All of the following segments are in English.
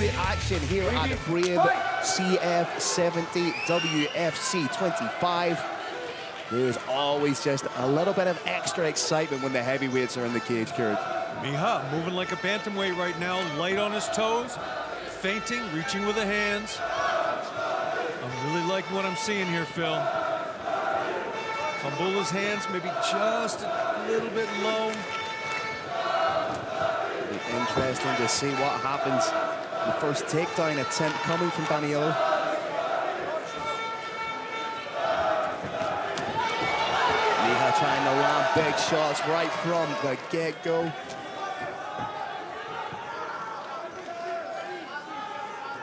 heavyweight action here at the Brave CF70 WFC 25. There's always just a little bit of extra excitement when the heavyweights are in the cage, Kurt. Miha moving like a bantamweight right now, light on his toes, feinting, reaching with the hands. I'm really liking what I'm seeing here, Phil. Kambula's hands maybe just a little bit low. It'll be interesting to see what happens. The first takedown attempt coming from Danylo. Miha trying to land big shots right from the get-go.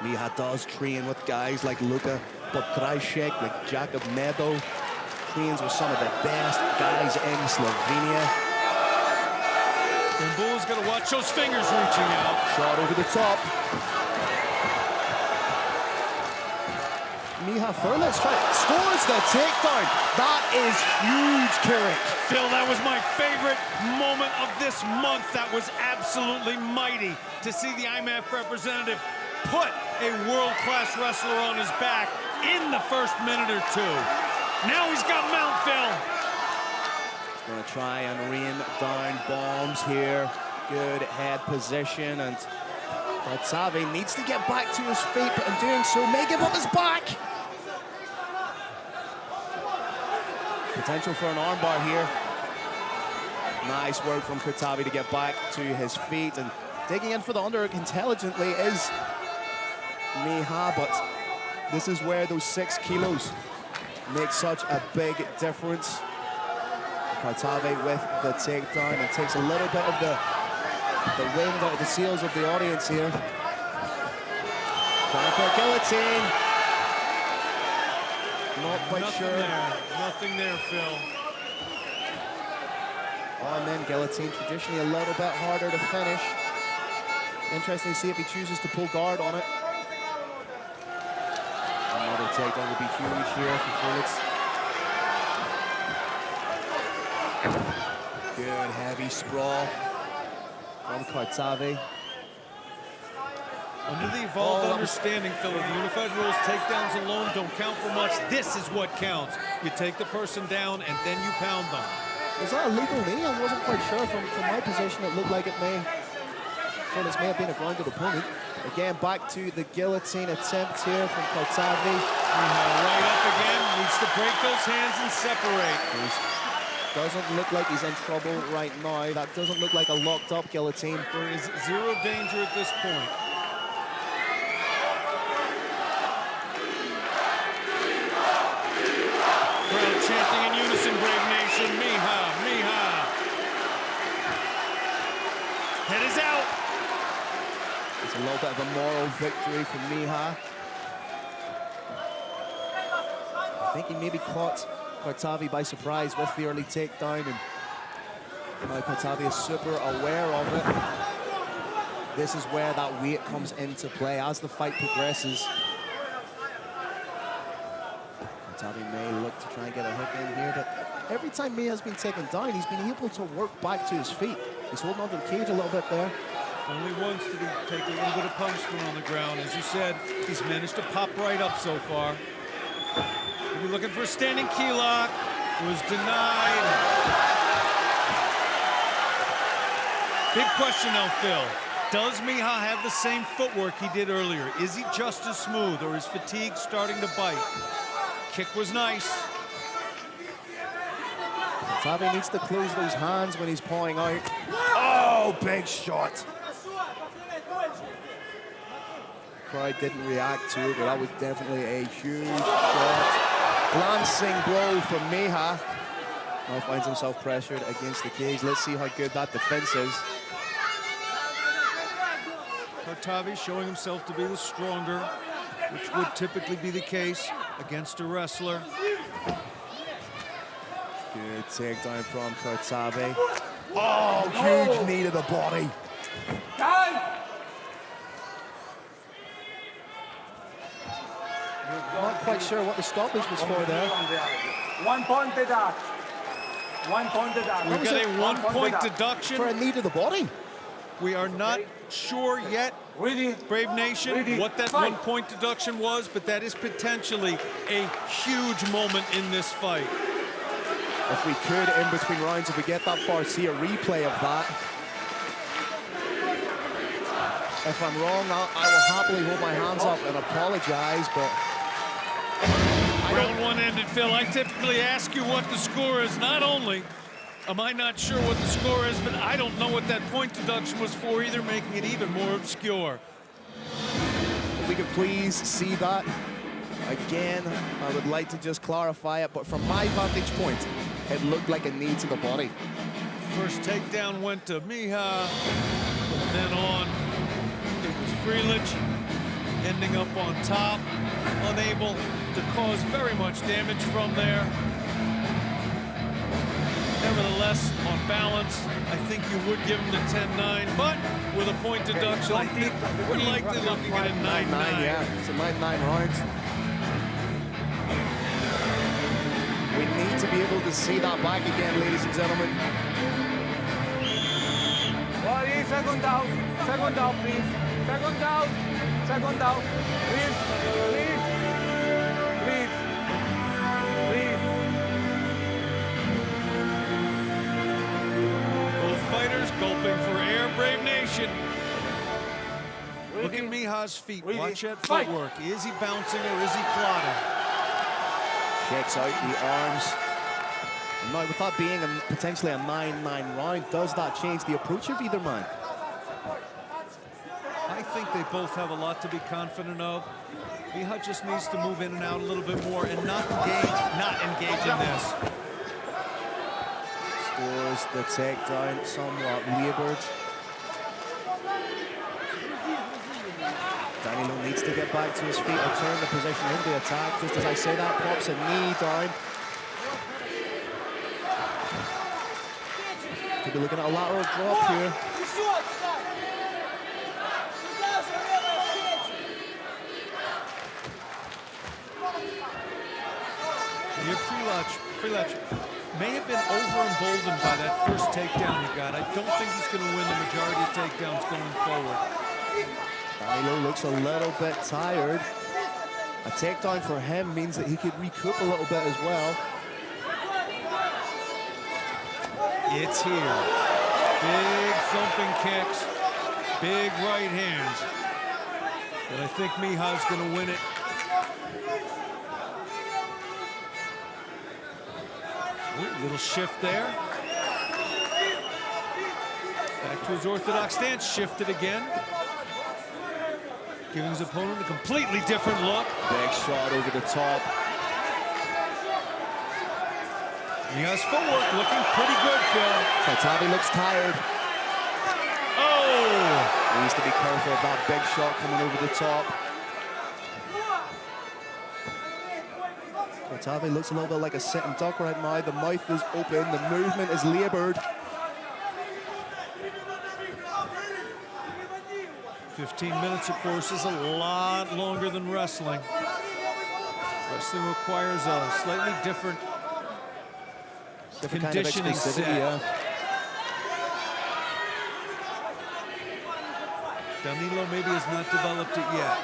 Miha does train with guys like Luka Potrajšek, like Jakob Medo. Trains with some of the best guys in Slovenia. Kambula's got to watch those fingers reaching out. Shot over the top. Miha Frlic scores the takedown. That is huge, Kirik. Phil, that was my favorite moment of this month. That was absolutely mighty to see the IMAF representative put a world-class wrestler on his back in the first minute or two. Now he's got mount, Phil. Gonna try and rain down bombs here. Good head position, and Kartavyi needs to get back to his feet, but in doing so may give up his back. Potential for an armbar here. Nice work from Kartavyi to get back to his feet, and digging in for the underhook intelligently is Miha, but this is where those 6 kilos make such a big difference. Kartavyi with the takedown and takes a little bit of the wind out of the sails of the audience here. Trying for a guillotine. Not quite sure. Nothing there, Phil. And then guillotine, traditionally a little bit harder to finish. Interesting to see if he chooses to pull guard on it. Another takedown would be huge here for Frlic. Good heavy sprawl from Kartavyi. Under the evolved understanding, Phil, of the unified rules, takedowns alone don't count for much. This is what counts. You take the person down and then you pound them. Was that a legal knee? I wasn't quite sure. From my position, it looked like it may have been a grounded opponent. Again, back to the guillotine attempt here from Kartavyi. Right up again, needs to break those hands and separate. Doesn't look like he's in trouble right now. That doesn't look like a locked up guillotine. There is zero danger at this point. Crowd chanting in unison, Brave Nation, Miha, Miha. Head is out. It's a little bit of a moral victory for Miha. I think he maybe caught Kartavyi by surprise with the early takedown, and now Kartavyi is super aware of it. This is where that weight comes into play as the fight progresses. Kartavyi may look to try and get a hook in here, but every time Miha's been taken down, he's been able to work back to his feet. He's holding onto the cage a little bit there. Only once did he take a little bit of punishment on the ground. As you said, he's managed to pop right up so far. We're looking for a standing key lock. Was denied. Big question now, Phil. Does Miha have the same footwork he did earlier? Is he just as smooth, or is fatigue starting to bite? Kick was nice. Kartavyi needs to close those hands when he's pawing out. Oh, big shot. Crowd didn't react to it, but that was definitely a huge shot. Glancing blow from Miha. Now finds himself pressured against the cage. Let's see how good that defense is. Kartavyi showing himself to be the stronger, which would typically be the case against a wrestler. Good takedown from Kartavyi. Oh, huge knee to the body. Not quite sure what the stoppage was for there. 1 point deduct. 1 point deduct. We've got a 1 point deduction for a knee to the body. We are not sure yet Ready. Brave Nation, Ready. what that Fight. 1-point deduction was, but that is potentially a huge moment in this fight. If we could, in between rounds, if we get that far, see a replay of that. If I'm wrong, I will happily hold my hands up and apologize, but... Round one ended, Phil. I typically ask you what the score is. Not only am I not sure what the score is, but I don't know what that point deduction was for either, making it even more obscure. If we could please see that. Again, I would like to just clarify it, but from my vantage point, it looked like a knee to the body. First takedown went to Miha, from then on it was Frlic, ending up on top, unable to cause very much damage from there. Nevertheless, on balance, I think you would give him the 10-9, but with a point deduction, I think we're likely looking at a 9-9. Yeah, it's a 9-9 round. We need to be able to see that back again, ladies and gentlemen. Ready. Second down. Second down, please. Second down. Second down. Please. Please. Please. Please. Both fighters gulping for air, Brave Nation. Look at Ready. Miha's feet. Ready. Watch that Fight. footwork. Is he bouncing or is he plotting? Checks out the arms. And now, with that being potentially a 9-9 round, does that change the approach of either man? I think they both have a lot to be confident of. Miha just needs to move in and out a little bit more and not engage in this. Scores the takedown, somewhat labored. Danylo needs to get back to his feet or turn the position into attack. Just as I say that, pops a knee down. Could be looking at a lateral drop here. Your Frlic may have been over-emboldened by that first takedown he got. I don't think he's going to win the majority of takedowns going forward. Danylo looks a little bit tired. A takedown for him means that he could recoup a little bit as well. It's here. Big thumping kicks, big right hands. But I think Miha's going to win it. Ooh, little shift there. Back to his orthodox stance, shifted again. Giving his opponent a completely different look. Big shot over the top. Miha's footwork looking pretty good, Phil. Kartavyi looks tired. Oh! He needs to be careful of that big shot coming over the top. Kartavyi looks a little bit like a sitting duck right now. The mouth is open, the movement is labored. 15 minutes, of course, is a lot longer than wrestling. Wrestling requires a slightly different conditioning set. Yeah. Danylo maybe has not developed it yet.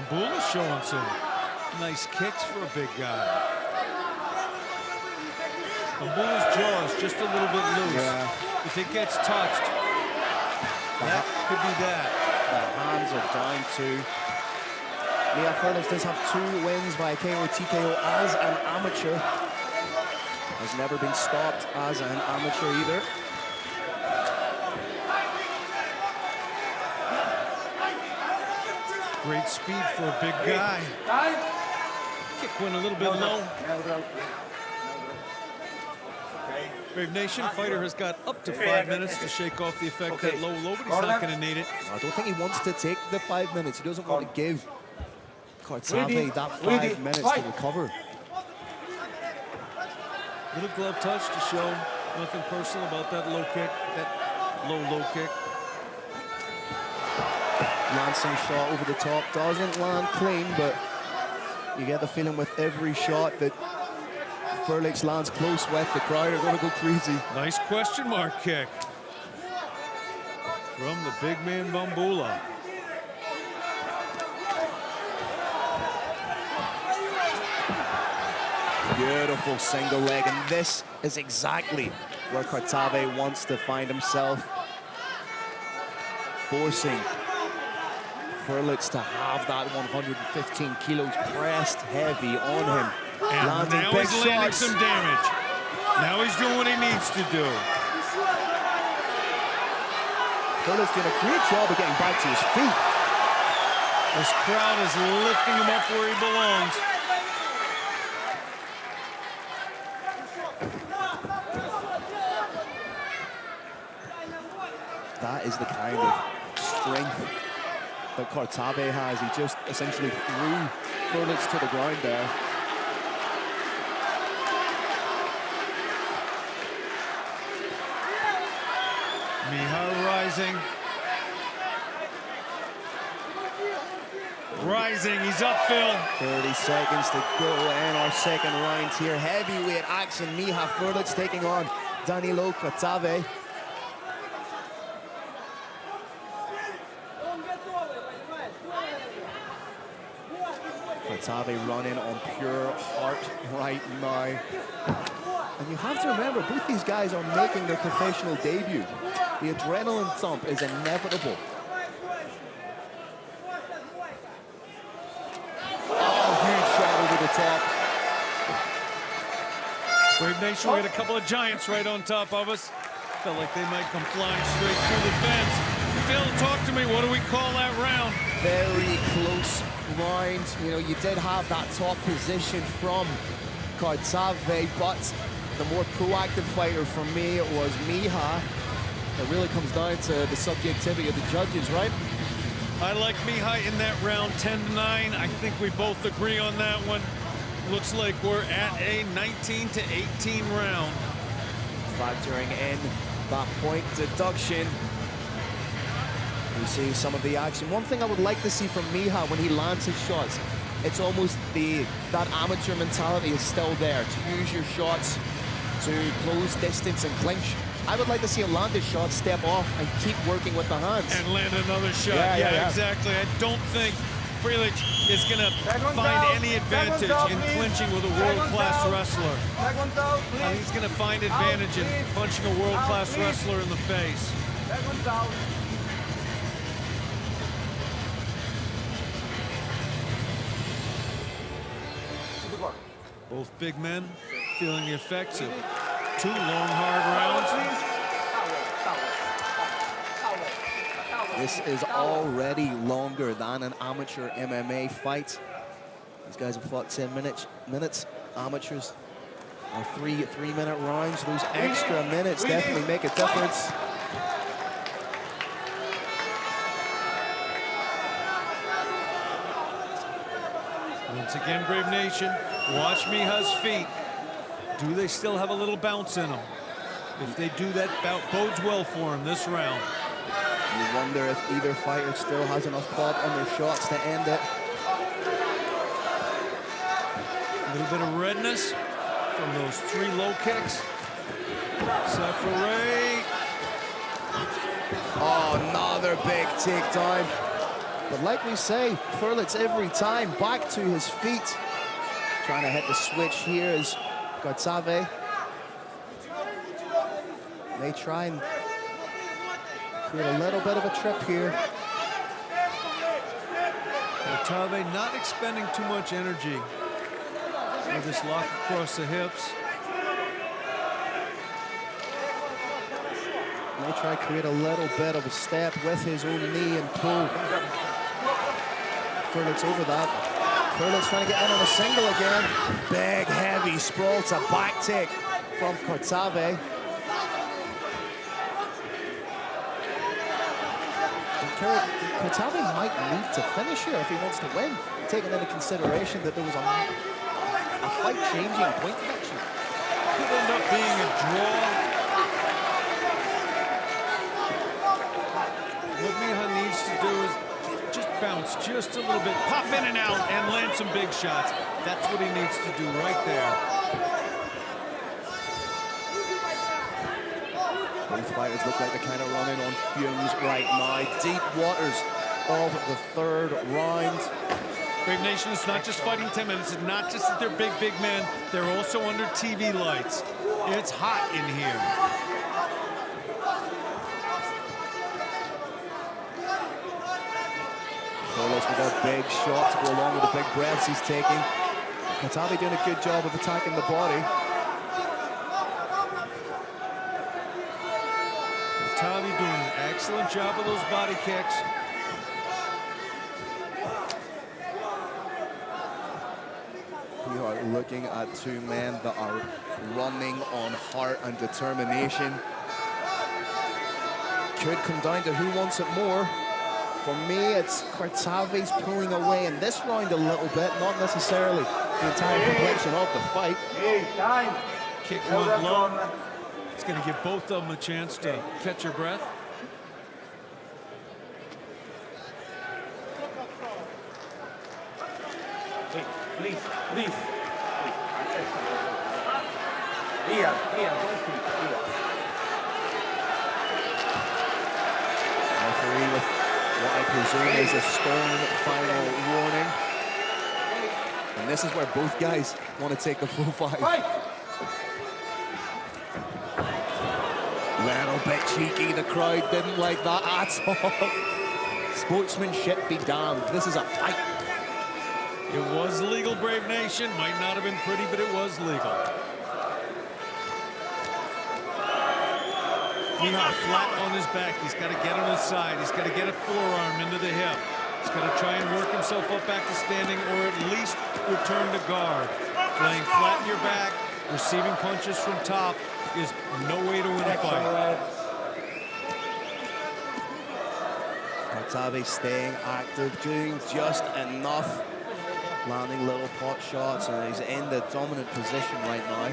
Bull is showing some nice kicks for a big guy. Bull's jaw is just a little bit loose. Yeah. If it gets touched, that could be that. The hands are down too. Miha Frlic does have 2 wins via KO TKO as an amateur. Has never been stopped as an amateur either. Great speed for a big guy. Time. Kick went a little bit low. Brave Nation, fighter has got up to 5 minutes to shake off the effect of that low, but he's not going to need it. I don't think he wants to take the 5 minutes. He doesn't want to give Kartavyi that 5 minutes to recover. Little glove touch to show nothing personal about that low kick, that low kick. Lancing shot over the top, doesn't land clean, but You get the feeling with every shot that Frlic lands close with, the crowd are going to go crazy. Nice question mark kick from the big man Bambula. Beautiful single leg, and this is exactly where Kartavyi wants to find himself. Forcing Frlic to have that 115 kilos pressed heavy on him. And landing now big he's landing shots. some damage. Now he's doing what he needs to do. Frlic's doing a great job of getting back to his feet. This crowd is lifting him up where he belongs. That is the kind of strength that Kartavyi has. He just essentially threw Frlic to the ground there. Miha rising. Rising, he's up, Phil. 30 seconds to go in our second round here. Heavyweight action. Miha Frlic taking on Danylo Kartavyi. Kartavyi running on pure heart right now. And you have to remember, both these guys are making their professional debut. The adrenaline thump is inevitable. Oh, huge shot over the top. Brave Nation, we got a couple of giants right on top of us. Felt like they might come flying straight through the fence. Phil, talk to me. What do we call that round? Very close round. You know, you did have that top position from Kartavyi, but the more proactive fighter for me was Miha. It really comes down to the subjectivity of the judges, right? I like Miha in that round, 10-9. I think we both agree on that one. Looks like we're at a 19-18 round. Factoring in that point deduction, we see some of the action. One thing I would like to see from Miha when he lands his shots, it's almost that amateur mentality is still there, to use your shots to close distance and clinch. I would like to see him land his shot, step off, and keep working with the hands. And land another shot. Yeah. Exactly. I don't think Frlic is going to find any advantage in clinching with a world-class wrestler. I think he's going to find advantage in punching a world-class wrestler in the face. Both big men feeling the effects of 2 long, hard rounds. This is already longer than an amateur MMA fight. These guys have fought 10 minutes. Amateurs are 3-minute rounds. Those extra minutes definitely make a difference. Once again, Brave Nation, watch Miha's feet. Do they still have a little bounce in them? If they do, that bodes well for him this round. You wonder if either fighter still has enough pop on their shots to end it. A little bit of redness from those 3 low kicks. Separate. Oh, another big takedown. But like we say, Frlic every time back to his feet. Trying to hit the switch here is Kartavyi. They try and create a little bit of a trip here. Kartavyi not expending too much energy with this lock across the hips. They try to create a little bit of a step with his own knee and pull. Frlic's over that. Frlic's trying to get in on a single again. Big, heavy sprawl to back take from Kartavyi. Kartavyi might need to finish here if he wants to win, taking into consideration that there was a fight-changing point deduction. Could end up being a draw. What Miha needs to do is just bounce just a little bit, pop in and out, and land some big shots. That's what he needs to do right there. Both fighters look like they're kind of running on fumes right now. Deep waters of the third round. Brave Nation is not just fighting 10 minutes. It's not just that they're big men. They're also under TV lights. It's hot in here. Carlos with a big shot to go along with the big breaths he's taking. Kartavyi doing a good job of attacking the body. Kartavyi doing an excellent job of those body kicks. We are looking at two men that are running on heart and determination. Could come down to who wants it more. For me, it's Kartavyi's pulling away in this round a little bit, not necessarily the entire complexion of the fight. Hey, time. Kick one low. It's going to give both of them a chance to catch your breath. Hey, please. Here, don't speak. Here. Referee with what I presume is a stern final warning. And this is where both guys want to take a full fight. Little bit cheeky, the crowd didn't like that at all. Sportsmanship be damned, this is a fight. It was legal, Brave Nation. Might not have been pretty, but it was legal. Miha flat on his back. He's got to get on his side. He's got to get a forearm into the hip. He's got to try and work himself up back to standing, or at least return to guard. Laying flat in your back, receiving punches from top is no way to win a fight. Kartavyi staying active, doing just enough. Landing little pot shots, and he's in the dominant position right now.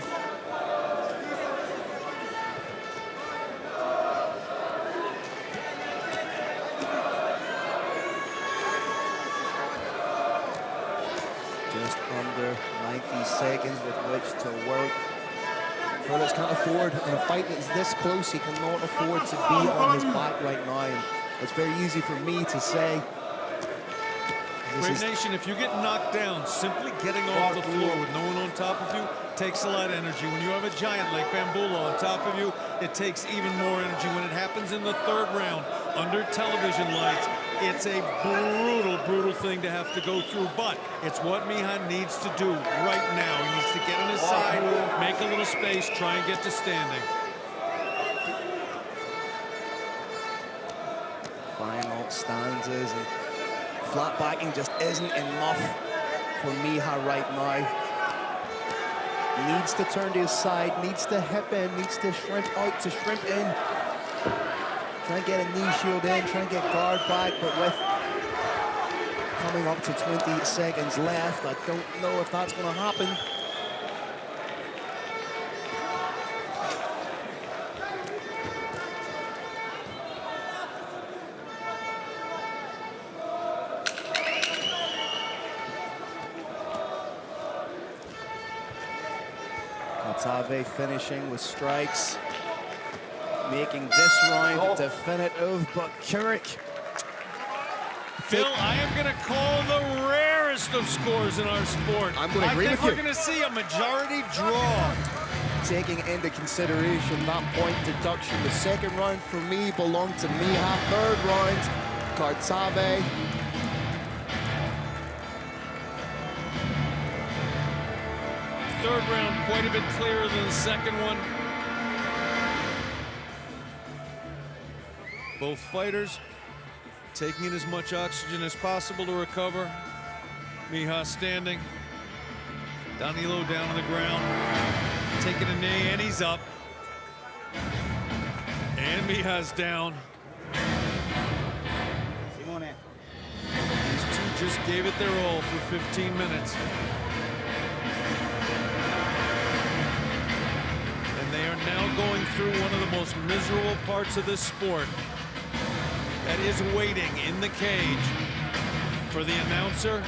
Just under 90 seconds with which to work. Frlic can't afford, in a fight that's this close, he cannot afford to be on his back right now. And it's very easy for me to say. Brave Nation, if you get knocked down, simply getting off the floor with no one on top of you takes a lot of energy. When you have a giant like Bambula on top of you, it takes even more energy. When it happens in the third round, under television lights, it's a brutal thing to have to go through, but it's what Miha needs to do right now. He needs to get on his side, make a little space, try and get to standing. Final stanzas, and flat backing just isn't enough for Miha right now. Needs to turn to his side, needs to hip in, needs to shrimp out to shrimp in. Try and get a knee shield in, try and get guard back, but with coming up to 20 seconds left, I don't know if that's going to happen. Kartavyi finishing with strikes, making this round definitive, but Frlic. Phil, I am going to call the rarest of scores in our sport. I'm going to agree with you. I think we're going to see a majority draw. Taking into consideration that point deduction, the second round for me belonged to Miha. Third round, Kartavyi. Third round quite a bit clearer than the second one. Both fighters taking in as much oxygen as possible to recover. Miha standing. Danylo down on the ground, taking a knee, and he's up. And Miha's down. These two just gave it their all for 15 minutes. They are now going through one of the most miserable parts of this sport. That is waiting in the cage. for the announcer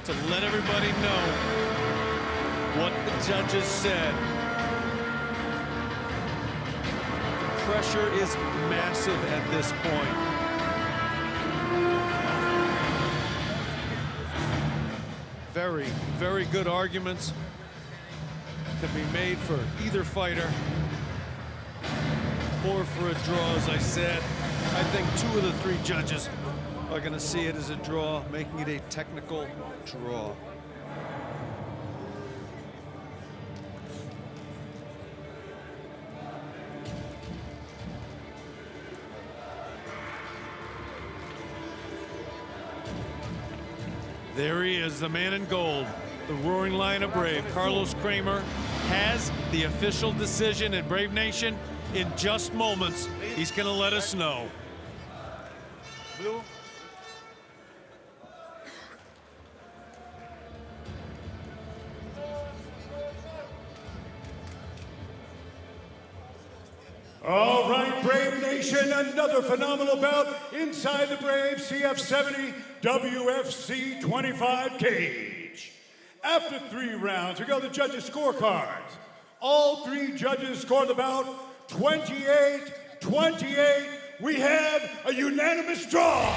to let everybody know what the judges said. The pressure is massive at this point. Very, very good arguments can be made for either fighter or for a draw, as I said. I think 2 of the 3 judges are going to see it as a draw, making it a technical draw. There he is, the man in gold, the roaring lion of Brave. Carlos Kramer has the official decision in Brave Nation. In just moments, he's going to let us know. Blue. All right, Brave Nation, another phenomenal bout inside the Brave CF70 WFC 25 cage. After 3 rounds, we go to the judges' scorecards. All 3 judges scored the bout 28-28. We have a unanimous draw.